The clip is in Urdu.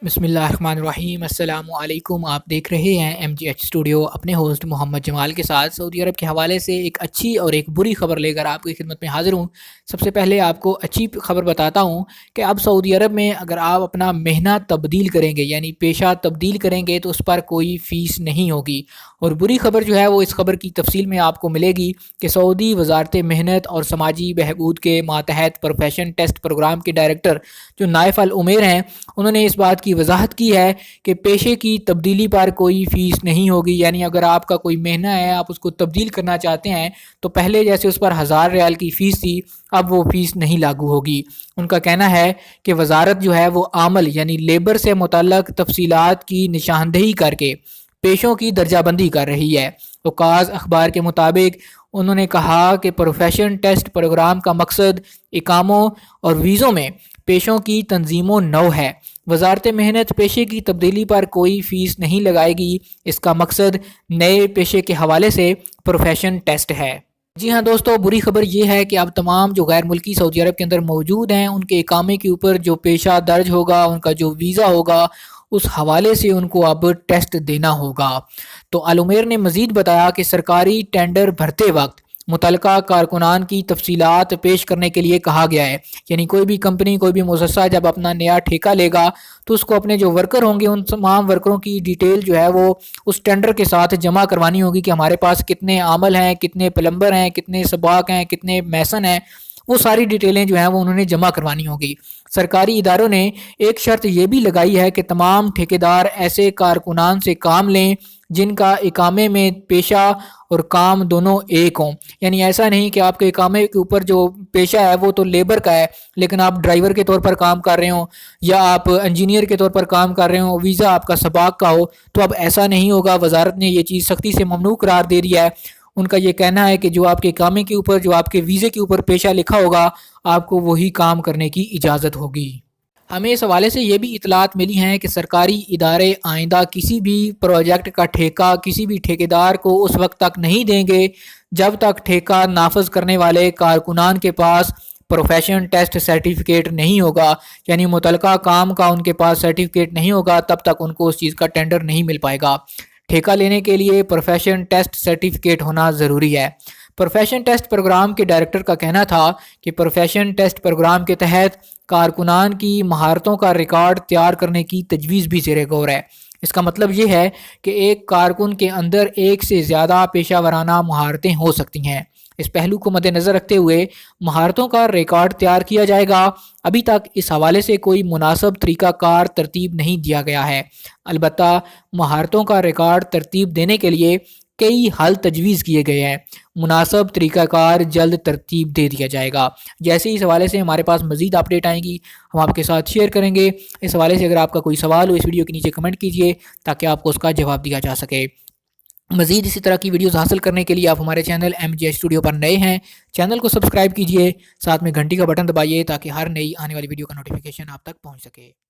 بسم اللہ الرحمن الرحیم۔ السلام علیکم۔ آپ دیکھ رہے ہیں ایم جی ایچ اسٹوڈیو، اپنے ہوسٹ محمد جمال کے ساتھ سعودی عرب کے حوالے سے ایک اچھی اور ایک بری خبر لے کر آپ کی خدمت میں حاضر ہوں۔ سب سے پہلے آپ کو اچھی خبر بتاتا ہوں کہ اب سعودی عرب میں اگر آپ اپنا مہنہ تبدیل کریں گے، یعنی پیشہ تبدیل کریں گے، تو اس پر کوئی فیس نہیں ہوگی۔ اور بری خبر جو ہے وہ اس خبر کی تفصیل میں آپ کو ملے گی کہ سعودی وزارت محنت اور سماجی بہبود کے ماتحت پروفیشن ٹیسٹ پروگرام کے ڈائریکٹر جو نائف العمیر ہیں، انہوں نے اس بات کی وضاحت کی ہے کہ پیشے کی تبدیلی پر کوئی فیس نہیں ہوگی۔ یعنی اگر آپ کا کوئی مہنہ ہے، آپ اس کو تبدیل کرنا چاہتے ہیں، تو پہلے جیسے اس پر 1000 ریال کی فیس تھی، اب وہ فیس نہیں لاگو ہوگی۔ ان کا کہنا ہے کہ وزارت جو ہے وہ عمل یعنی لیبر سے متعلق تفصیلات کی نشاندہی کر کے پیشوں کی درجہ بندی کر رہی ہے۔ اوقاز اخبار کے مطابق انہوں نے کہا کہ پروفیشن ٹیسٹ پروگرام کا مقصد اقاموں اور ویزوں میں پیشوں کی تنظیم و نو ہے۔ وزارت محنت پیشے کی تبدیلی پر کوئی فیس نہیں لگائے گی۔ اس کا مقصد نئے پیشے کے حوالے سے پروفیشن ٹیسٹ ہے۔ جی ہاں دوستو، بری خبر یہ ہے کہ اب تمام جو غیر ملکی سعودی عرب کے اندر موجود ہیں، ان کے اقامے کے اوپر جو پیشہ درج ہوگا، ان کا جو ویزا ہوگا، اس حوالے سے ان کو اب ٹیسٹ دینا ہوگا۔ تو العمیر نے مزید بتایا کہ سرکاری ٹینڈر بھرتے وقت متعلقہ کارکنان کی تفصیلات پیش کرنے کے لیے کہا گیا ہے۔ یعنی کوئی بھی کمپنی، کوئی بھی مؤسسہ جب اپنا نیا ٹھیکہ لے گا، تو اس کو اپنے جو ورکر ہوں گے، ان تمام ورکروں کی ڈیٹیل جو ہے وہ اس ٹینڈر کے ساتھ جمع کروانی ہوگی کہ ہمارے پاس کتنے عامل ہیں، کتنے پلمبر ہیں، کتنے سباک ہیں، کتنے میسن ہیں۔ وہ ساری ڈیٹیلیں جو ہیں وہ انہوں نے جمع کروانی ہوگی۔ سرکاری اداروں نے ایک شرط یہ بھی لگائی ہے کہ تمام ٹھیکیدار ایسے کارکنان سے کام لیں جن کا اقامے میں پیشہ اور کام دونوں ایک ہوں۔ یعنی ایسا نہیں کہ آپ کے اقامے کے اوپر جو پیشہ ہے وہ تو لیبر کا ہے، لیکن آپ ڈرائیور کے طور پر کام کر رہے ہوں یا آپ انجینئر کے طور پر کام کر رہے ہوں، ویزا آپ کا سباق کا ہو، تو اب ایسا نہیں ہوگا۔ وزارت نے یہ چیز سختی سے ممنوع قرار دے دیا ہے۔ ان کا یہ کہنا ہے کہ جو آپ کے اقامے کے اوپر، جو آپ کے ویزے کے اوپر پیشہ لکھا ہوگا، آپ کو وہی کام کرنے کی اجازت ہوگی۔ ہمیں اس حوالے سے یہ بھی اطلاعات ملی ہیں کہ سرکاری ادارے آئندہ کسی بھی پروجیکٹ کا ٹھیکہ کسی بھی ٹھیکیدار کو اس وقت تک نہیں دیں گے جب تک ٹھیکہ نافذ کرنے والے کارکنان کے پاس پروفیشن ٹیسٹ سرٹیفکیٹ نہیں ہوگا۔ یعنی متعلقہ کام کا ان کے پاس سرٹیفکیٹ نہیں ہوگا، تب تک ان کو اس چیز کا ٹینڈر نہیں مل پائے گا۔ ٹھیکہ لینے کے لیے پروفیشن ٹیسٹ سرٹیفکیٹ ہونا ضروری ہے۔ پروفیشن ٹیسٹ پروگرام کے ڈائریکٹر کا کہنا تھا کہ پروفیشن ٹیسٹ پروگرام کے تحت کارکنان کی مہارتوں کا ریکارڈ تیار کرنے کی تجویز بھی زیر غور ہے۔ اس کا مطلب یہ ہے کہ ایک کارکن کے اندر ایک سے زیادہ پیشہ ورانہ مہارتیں ہو سکتی ہیں۔ اس پہلو کو مد نظر رکھتے ہوئے مہارتوں کا ریکارڈ تیار کیا جائے گا۔ ابھی تک اس حوالے سے کوئی مناسب طریقہ کار ترتیب نہیں دیا گیا ہے۔ البتہ مہارتوں کا ریکارڈ ترتیب دینے کے لیے کئی حل تجویز کیے گئے ہیں۔ مناسب طریقہ کار جلد ترتیب دے دیا جائے گا۔ جیسے اس حوالے سے ہمارے پاس مزید اپڈیٹ آئیں گی، ہم آپ کے ساتھ شیئر کریں گے۔ اس حوالے سے اگر آپ کا کوئی سوال ہو، اس ویڈیو کے نیچے کمنٹ کیجئے تاکہ آپ کو اس کا جواب دیا جا سکے۔ مزید اسی طرح کی ویڈیوز حاصل کرنے کے لیے آپ ہمارے چینل ایم جی ایچ اسٹوڈیو پر نئے ہیں، چینل کو سبسکرائب کیجئے، ساتھ میں گھنٹی کا بٹن دبائیے تاکہ ہر نئی آنے والی ویڈیو کا نوٹیفیکیشن آپ تک پہنچ سکے۔